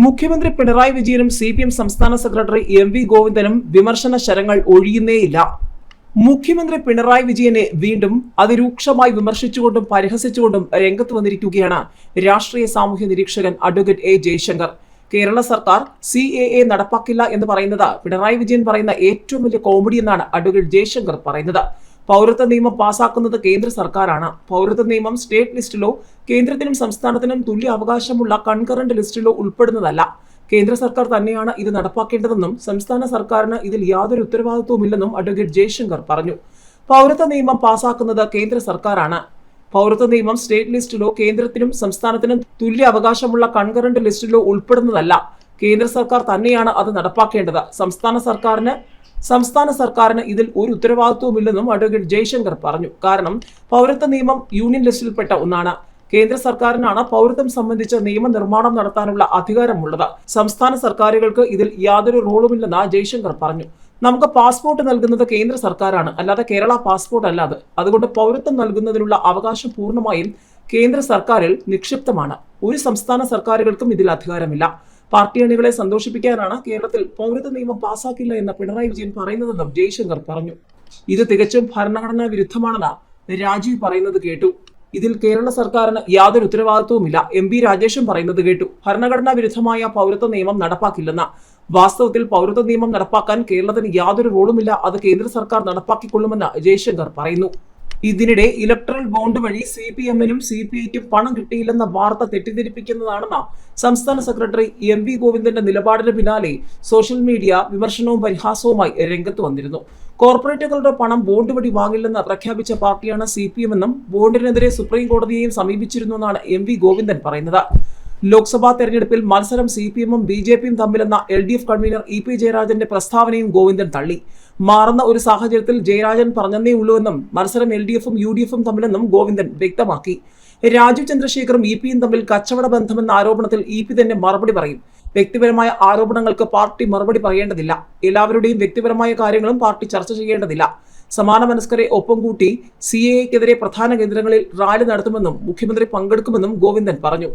മുഖ്യമന്ത്രി പിണറായി വിജയനും CPM സംസ്ഥാന സെക്രട്ടറി MV ഗോവിന്ദനും വിമർശന ശരങ്ങൾ ഒഴിയുന്നേയില്ല. മുഖ്യമന്ത്രി പിണറായി വിജയനെ വീണ്ടും അതിരൂക്ഷമായി വിമർശിച്ചുകൊണ്ടും പരിഹസിച്ചുകൊണ്ടും രംഗത്ത് വന്നിരിക്കുകയാണ് രാഷ്ട്രീയ സാമൂഹ്യ നിരീക്ഷകൻ അഡ്വക്കേറ്റ് A. ജയശങ്കർ. കേരള സർക്കാർ CAA നടപ്പാക്കില്ല എന്ന് പറയുന്നത് പിണറായി വിജയൻ പറയുന്ന ഏറ്റവും വലിയ കോമഡി എന്നാണ് അഡ്വക്കേറ്റ് ജയശങ്കർ പറയുന്നത്. പൗരത്വ നിയമം പാസാക്കുന്നത് കേന്ദ്ര സർക്കാരാണ്. പൗരത്വ നിയമം സ്റ്റേറ്റ് ലിസ്റ്റിലോ കേന്ദ്രത്തിനും സംസ്ഥാനത്തിനും തുല്യ അവകാശമുള്ള കൺകറന്റ് ലിസ്റ്റിലോ ഉൾപ്പെടുന്നതല്ല. കേന്ദ്ര സർക്കാർ തന്നെയാണ് ഇത് നടപ്പാക്കേണ്ടതെന്നും സംസ്ഥാന സർക്കാരിന് ഇതിൽ യാതൊരു ഉത്തരവാദിത്വവുമില്ലെന്നും അഡ്വക്കേറ്റ് ജയശങ്കർ പറഞ്ഞു. പൗരത്വ നിയമം പാസാക്കുന്നത് കേന്ദ്ര സർക്കാരാണ്. പൗരത്വ നിയമം സ്റ്റേറ്റ് ലിസ്റ്റിലോ കേന്ദ്രത്തിനും സംസ്ഥാനത്തിനും തുല്യ അവകാശമുള്ള കൺകറന്റ് ലിസ്റ്റിലോ ഉൾപ്പെടുന്നതല്ല. കേന്ദ്ര സർക്കാർ തന്നെയാണ് അത് നടപ്പാക്കേണ്ടത്. സംസ്ഥാന സർക്കാരിന് ഇതിൽ ഒരു ഉത്തരവാദിത്വവുമില്ലെന്നും അഡ്വക്കേറ്റ് ജയശങ്കർ പറഞ്ഞു. കാരണം പൗരത്വ നിയമം യൂണിയൻ ലിസ്റ്റിൽപ്പെട്ട ഒന്നാണ്. കേന്ദ്ര സർക്കാരിനാണ് പൗരത്വം സംബന്ധിച്ച നിയമനിർമ്മാണം നടത്താനുള്ള അധികാരമുള്ളത്. സംസ്ഥാന സർക്കാരുകൾക്ക് ഇതിൽ യാതൊരു റോളുമില്ലെന്ന് ജയശങ്കർ പറഞ്ഞു. നമുക്ക് പാസ്പോർട്ട് നൽകുന്നത് കേന്ദ്ര സർക്കാരാണ്, അല്ലാതെ കേരള പാസ്പോർട്ട് അല്ല അത്. അതുകൊണ്ട് പൗരത്വം നൽകുന്നതിനുള്ള അവകാശം പൂർണ്ണമായും കേന്ദ്ര സർക്കാരിൽ നിക്ഷിപ്തമാണ്. ഒരു സംസ്ഥാന സർക്കാരുകൾക്കും ഇതിൽ അധികാരമില്ല. പാർട്ടി അണികളെ സന്തോഷിപ്പിക്കാനാണ് കേരളത്തിൽ പൗരത്വ നിയമം പാസാക്കില്ല എന്ന് പിണറായി വിജയൻ പറയുന്നതെന്നും ജയശങ്കർ പറഞ്ഞു. ഇത് തികച്ചും ഭരണഘടനാ വിരുദ്ധമാണെന്ന് രാജീവ് പറയുന്നത് കേട്ടു. ഇതിൽ കേരള സർക്കാരിന് യാതൊരു ഉത്തരവാദിത്വവുമില്ല. MP രാജേഷും പറയുന്നത് കേട്ടു. ഭരണഘടനാ വിരുദ്ധമായ പൗരത്വ നിയമം നടപ്പാക്കില്ലെന്ന്. വാസ്തവത്തിൽ പൗരത്വ നിയമം നടപ്പാക്കാൻ കേരളത്തിന് യാതൊരു റോളുമില്ല. അത് കേന്ദ്ര സർക്കാർ നടപ്പാക്കിക്കൊള്ളുമെന്ന് ജയശങ്കർ പറയുന്നു. ഇതിനിടെ ഇലക്ട്രൽ ബോണ്ട് വഴി CPM-നും CPI-ക്കും പണം കിട്ടിയില്ലെന്ന വാർത്ത തെറ്റിദ്ധരിപ്പിക്കുന്നതാണെന്ന സംസ്ഥാന സെക്രട്ടറി MV ഗോവിന്ദന്റെ നിലപാടിന് പിന്നാലെ സോഷ്യൽ മീഡിയ വിമർശനവും പരിഹാസവുമായി രംഗത്ത് വന്നിരുന്നു. കോർപ്പറേറ്റുകളുടെ പണം ബോണ്ട് വഴി വാങ്ങില്ലെന്ന് പ്രഖ്യാപിച്ച പാർട്ടിയാണ് CPM എന്നും ബോണ്ടിനെതിരെ സുപ്രീം കോടതിയെയും സമീപിച്ചിരുന്നുവെന്നാണ് MV ഗോവിന്ദൻ പറയുന്നത്. ലോക്സഭാ തെരഞ്ഞെടുപ്പിൽ മത്സരം CPM-ഉം BJP-യും തമ്മിലെന്ന LDF കൺവീനർ EP ജയരാജന്റെ പ്രസ്താവനയും ഗോവിന്ദൻ തള്ളി. മാറുന്ന ഒരു സാഹചര്യത്തിൽ ജയരാജൻ പറഞ്ഞതേ ഉള്ളൂവെന്നും മത്സരം LDF-ഉം UDF-ഉം തമ്മിലെന്നും ഗോവിന്ദൻ വ്യക്തമാക്കി. രാജീവ് ചന്ദ്രശേഖറും EP-യും തമ്മിൽ കച്ചവട ബന്ധമെന്ന ആരോപണത്തിൽ EP തന്നെ മറുപടി പറയും. വ്യക്തിപരമായ ആരോപണങ്ങൾക്ക് പാർട്ടി മറുപടി പറയേണ്ടതില്ല. എല്ലാവരുടെയും വ്യക്തിപരമായ കാര്യങ്ങളും പാർട്ടി ചർച്ച ചെയ്യേണ്ടതില്ല. സമാന മനസ്കരെ ഒപ്പം കൂട്ടി CAA-ക്കെതിരെ പ്രധാന കേന്ദ്രങ്ങളിൽ റാലി നടത്തുമെന്നും മുഖ്യമന്ത്രി പങ്കെടുക്കുമെന്നും ഗോവിന്ദൻ പറഞ്ഞു.